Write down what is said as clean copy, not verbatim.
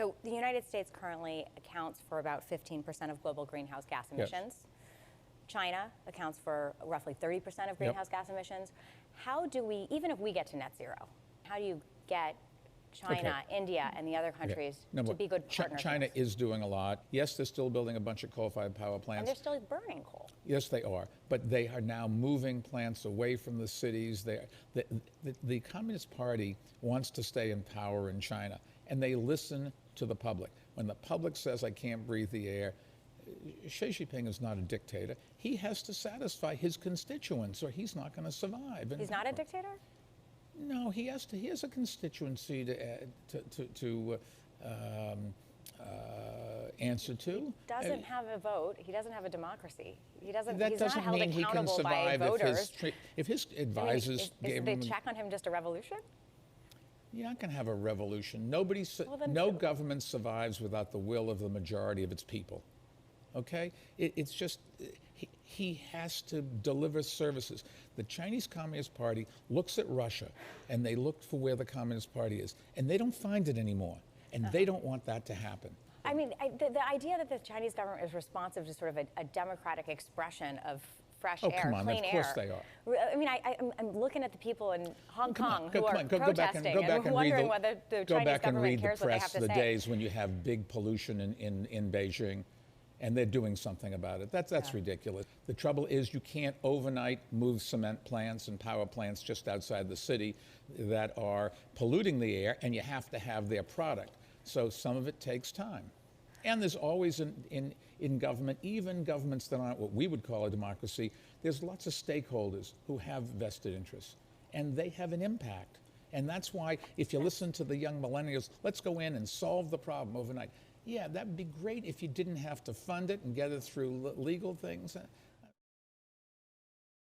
So the United States currently accounts for about 15% of global greenhouse gas emissions. Yes. China accounts for roughly 30% of greenhouse gas emissions. How do we, even if we get to net zero, how do you get China, India, and the other countries to be good partners? China is doing a lot. Yes, they're still building a bunch of coal-fired power plants. And they're still burning coal. Yes, they are. But they are now moving plants away from the cities. The Communist Party wants to stay in power in China, and they listen to the public. When the public says, I can't breathe the air, Xi Jinping is not a dictator. He has to satisfy his constituents, or he's not going to survive. He's not a dictator? No, he has to. He has a constituency to answer to. He doesn't have a vote. He doesn't have a democracy. He doesn't. That he's doesn't not held mean he can accountable by survive voters. if his advisors gave him. Is the check on him just a revolution? You're not going to have a revolution. No government survives without the will of the majority of its people. Okay? It's just, he has to deliver services. The Chinese Communist Party looks at Russia, and they look for where the Communist Party is, and they don't find it anymore, and they don't want that to happen. I mean, the idea that the Chinese government is responsive to sort of a democratic expression of fresh air, come on, clean of course they are. I mean, I'm looking at the people in Hong Kong who are go protesting and wondering whether the Chinese government cares what they have to say. Go back and read the press, the days when you have big pollution in Beijing, and they're doing something about it. That's ridiculous. The trouble is you can't overnight move cement plants and power plants just outside the city that are polluting the air, and you have to have their product. So some of it takes time. And there's always in government, even governments that aren't what we would call a democracy, there's lots of stakeholders who have vested interests, and they have an impact. And that's why if you listen to the young millennials, let's go in and solve the problem overnight. Yeah, that would be great if you didn't have to fund it and get it through legal things.